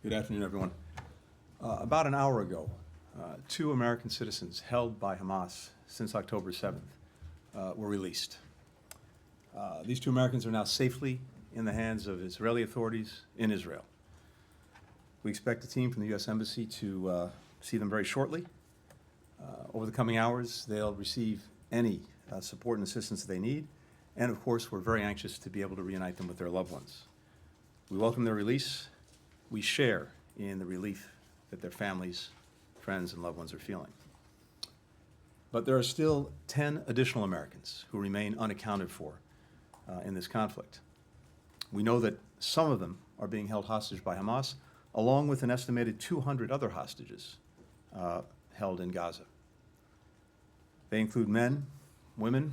Good afternoon, everyone. About an hour ago, two American citizens held by Hamas since October 7th were released. These two Americans are now safely in the hands of Israeli authorities in Israel. We expect a team from the U.S. Embassy to see them very shortly. Over the coming hours, they'll receive any support and assistance they need, and of course, we're very anxious to be able to reunite them with their loved ones. We welcome their release. We share in the relief that their families, friends, and loved ones are feeling. But there are still 10 additional Americans who remain unaccounted for in this conflict. We know that some of them are being held hostage by Hamas, along with an estimated 200 other hostages held in Gaza. They include men, women,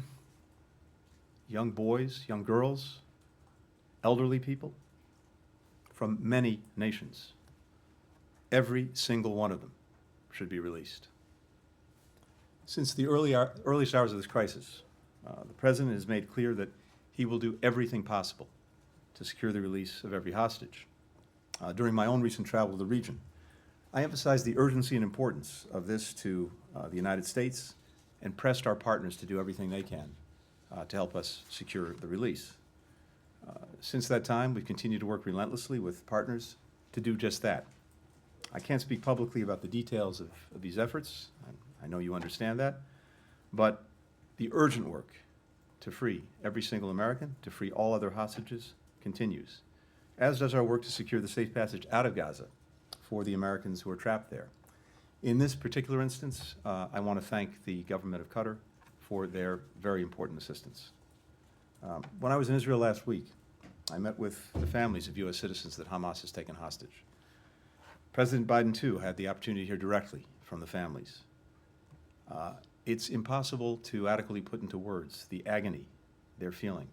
young boys, young girls, elderly people from many nations. Every single one of them should be released. Since the earliest hours of this crisis, the President has made clear that he will do everything possible to secure the release of every hostage. During my own recent travel to the region, I emphasized the urgency and importance of this to the United States and pressed our partners to do everything they can to help us secure the release. Since that time, we've continued to work relentlessly with partners to do just that. I can't speak publicly about the details of these efforts. I know you understand that. But the urgent work to free every single American, to free all other hostages, continues, as does our work to secure the safe passage out of Gaza for the Americans who are trapped there. In this particular instance, I want to thank the government of Qatar for their very important assistance. When I was in Israel last week, I met with the families of U.S. citizens that Hamas has taken hostage. President Biden, too, had the opportunity to hear directly from the families. It's impossible to adequately put into words the agony they're feeling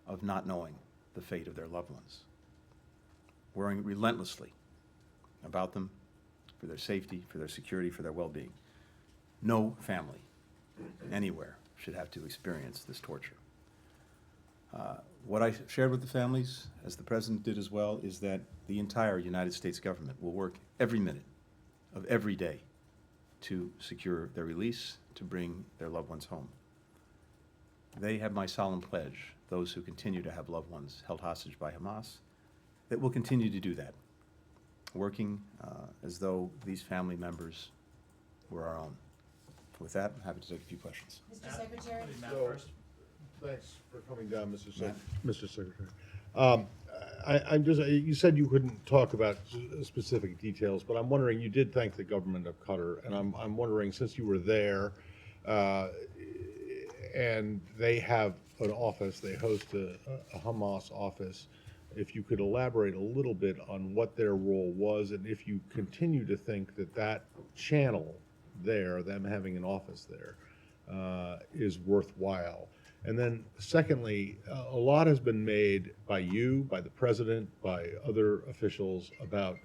of not knowing the fate of their loved ones. Worrying relentlessly about them, for their safety, for their security, for their well-being. No family anywhere should have to experience this torture. What I shared with the families, as the President did as well, is that the entire United States government will work every minute of every day to secure their release, to bring their loved ones home. They have my solemn pledge, those who continue to have loved ones held hostage by Hamas, that we'll continue to do that, working as though these family members were our own. With that, I'm happy to take a few questions. Mr. Secretary? Matt So, first. Thanks for coming down, Matt. Mr. Secretary. You said you couldn't talk about specific details, but I'm wondering, you did thank the government of Qatar, and I'm wondering, since you were there, and they have an office, they host a Hamas office, if you could elaborate a little bit on what their role was, and if you continue to think that that channel there, them having an office there, is worthwhile. And then secondly, a lot has been made by you, by the President, by other officials about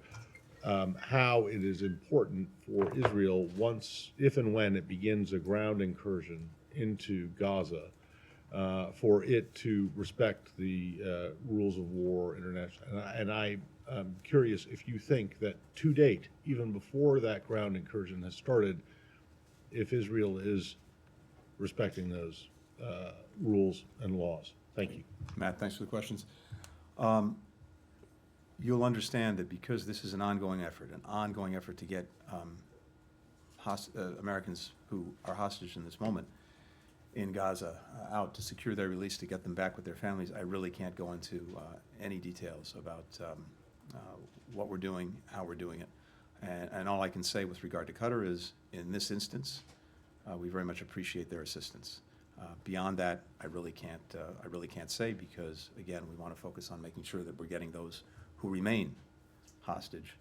how it is important for Israel once, if and when it begins a ground incursion into Gaza, for it to respect the rules of war international. And I'm curious if you think that to date, even before that ground incursion has started, if Israel is respecting those rules and laws. Thank you. Matt, thanks for the questions. You'll understand that because this is an ongoing effort to get Americans who are hostage in this moment in Gaza out, to secure their release, to get them back with their families. I really can't go into any details about what we're doing, how we're doing it. And all I can say with regard to Qatar is, in this instance, we very much appreciate their assistance. Beyond that, I really can't say, because again, we want to focus on making sure that we're getting those who remain hostage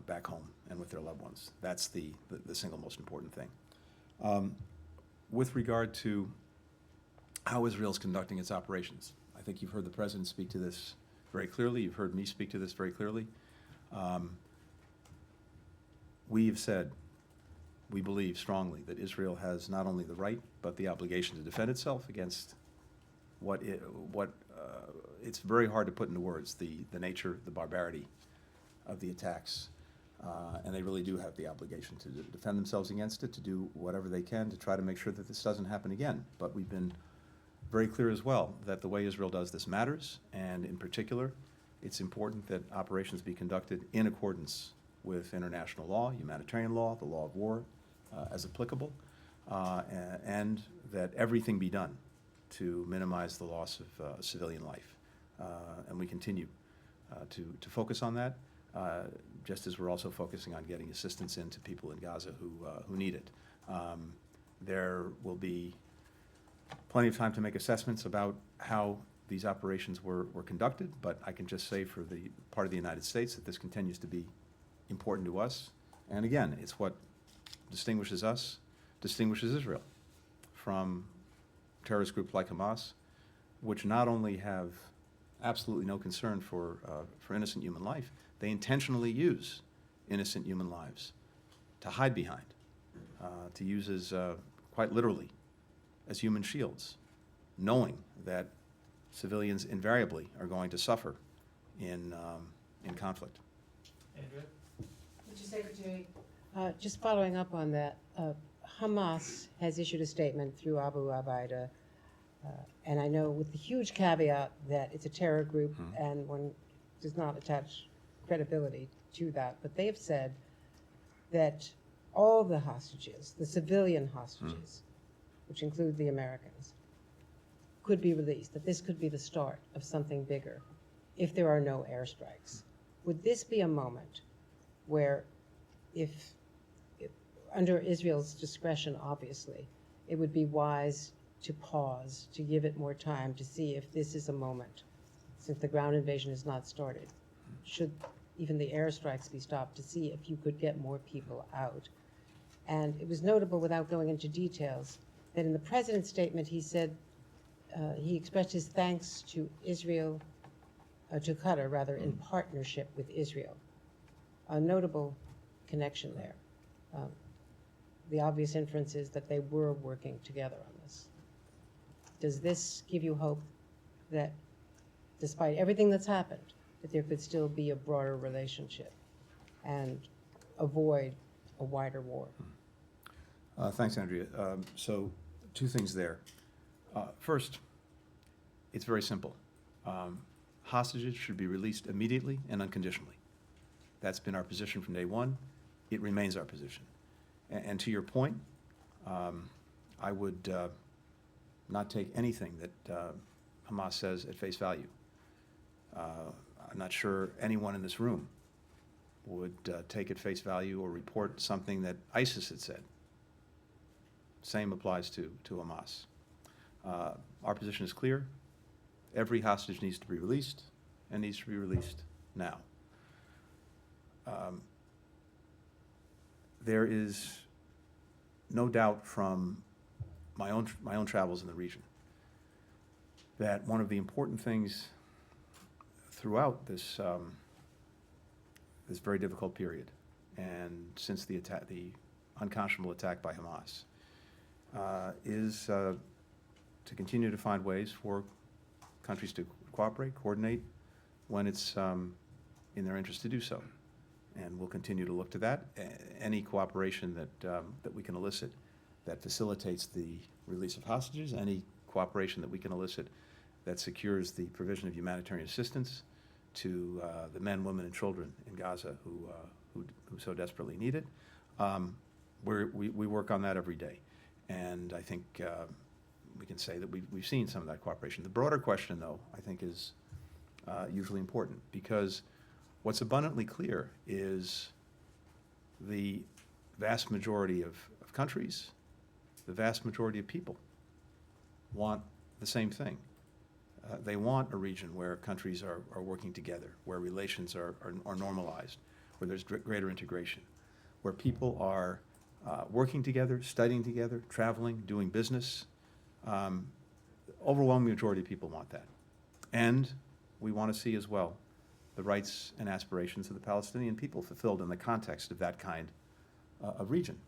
back home and with their loved ones. That's the single most important thing. With regard to how Israel is conducting its operations, I think you've heard the President speak to this very clearly. You've heard me speak to this very clearly. We've said, we believe strongly that Israel has not only the right, but the obligation to defend itself against it's very hard to put into words, the nature, the barbarity of the attacks. And they really do have the obligation to defend themselves against it, to do whatever they can to try to make sure that this doesn't happen again. But we've been very clear as well that the way Israel does this matters, and in particular, it's important that operations be conducted in accordance with international law, humanitarian law, the law of war, as applicable, and that everything be done to minimize the loss of civilian life. And we continue to focus on that, just as we're also focusing on getting assistance into people in Gaza who need it. There will be plenty of time to make assessments about how these operations were conducted, but I can just say for the part of the United States that this continues to be important to us. And again, it's what distinguishes us, distinguishes Israel from terrorist groups like Hamas, which not only have absolutely no concern for innocent human life, they intentionally use innocent human lives to hide behind, to use as, quite literally, as human shields, knowing that civilians invariably are going to suffer in conflict. Andrea? Mr. Secretary, just following up on that, Hamas has issued a statement through Abu Abaida, and I know with the huge caveat that it's a terror group and one does not attach credibility to that, but they have said that all the hostages, the civilian hostages, which include the Americans, could be released, that this could be the start of something bigger if there are no airstrikes. Would this be a moment where, if under Israel's discretion, obviously, it would be wise to pause, to give it more time to see if this is a moment, since the ground invasion has not started? Should even the airstrikes be stopped to see if you could get more people out? And it was notable, without going into details, that in the president's statement he said he expressed his thanks to Israel, to Qatar rather, in partnership with Israel. A notable connection there. The obvious inference is that they were working together on this. Does this give you hope that, despite everything that's happened, that there could still be a broader relationship and avoid a wider war? Thanks, Andrea. So, two things there. First, it's very simple. Hostages should be released immediately and unconditionally. That's been our position from day one. It remains our position. And to your point, I would not take anything that Hamas says at face value. I'm not sure anyone in this room would take at face value or report something that ISIS had said. Same applies to Hamas. Our position is clear. Every hostage needs to be released, and needs to be released now. There is no doubt from my own travels in the region that one of the important things throughout this this very difficult period, and since the unconscionable attack by Hamas, is to continue to find ways for countries to cooperate, coordinate, when it's in their interest to do so. And we'll continue to look to that. Any cooperation that we can elicit that facilitates the release of hostages, any cooperation that we can elicit that secures the provision of humanitarian assistance to the men, women, and children in Gaza who so desperately need it. We work on that every day. And I think we can say that we've seen some of that cooperation. The broader question, though, I think is usually important, because what's abundantly clear is the vast majority of countries, the vast majority of people want the same thing. They want a region where countries are working together, where relations are normalized, where there's greater integration, where people are working together, studying together, traveling, doing business. Overwhelming majority of people want that. And we want to see as well the rights and aspirations of the Palestinian people fulfilled in the context of that kind of region.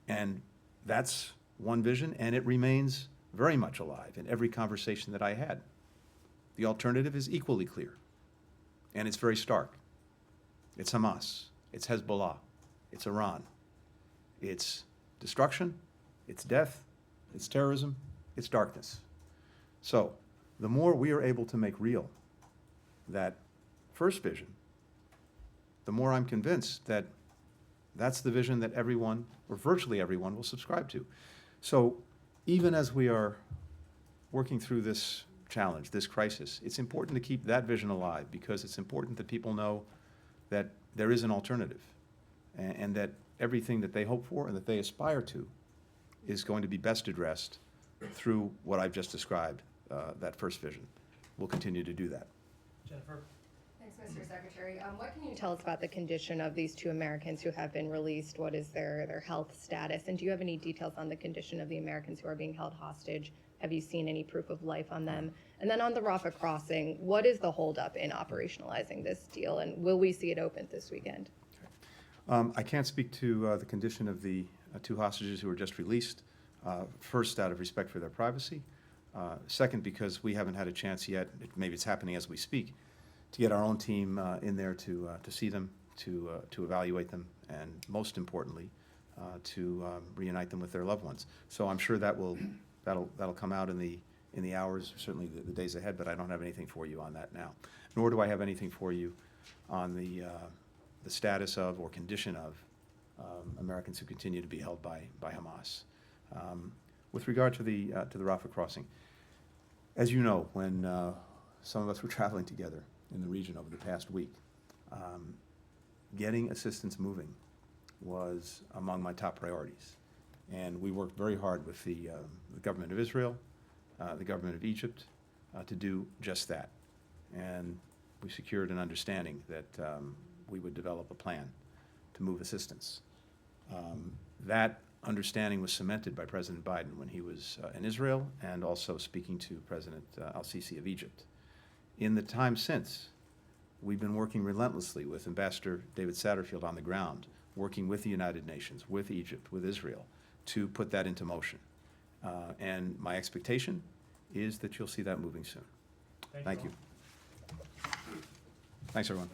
And that's one vision, and it remains very much alive in every conversation that I had. The alternative is equally clear, and it's very stark. It's Hamas. It's Hezbollah. It's Iran. It's destruction. It's death. It's terrorism. It's darkness. So the more we are able to make real that first vision, the more I'm convinced that that's the vision that everyone, or virtually everyone, will subscribe to. So even as we are working through this challenge, this crisis, it's important to keep that vision alive, because it's important that people know that there is an alternative, and that everything that they hope for and that they aspire to is going to be best addressed through what I've just described, that first vision. We'll continue to do that. Jennifer? Thanks, Mr. Secretary. What can you tell us about the condition of these 2 Americans who have been released? What is their health status? And do you have any details on the condition of the Americans who are being held hostage? Have you seen any proof of life on them? And then on the Rafah crossing, what is the holdup in operationalizing this deal? And will we see it open this weekend? I can't speak to the condition of the 2 hostages who were just released. First, out of respect for their privacy. Second, because we haven't had a chance yet, maybe it's happening as we speak, to get our own team in there to see them, to evaluate them, and most importantly, to reunite them with their loved ones. So I'm sure that'll come out in the hours, certainly the days ahead, but I don't have anything for you on that now. Nor do I have anything for you on the status of or condition of Americans who continue to be held by Hamas. With regard to the Rafah crossing, as you know, when some of us were traveling together in the region over the past week, getting assistance moving was among my top priorities. And we worked very hard with the government of Israel, the government of Egypt, to do just that. And we secured an understanding that we would develop a plan to move assistance. That understanding was cemented by President Biden when he was in Israel, and also speaking to President al-Sisi of Egypt. In the time since, we've been working relentlessly with Ambassador David Satterfield on the ground, working with the United Nations, with Egypt, with Israel, to put that into motion. And my expectation is that you'll see that moving soon. Thank you. Thanks, everyone.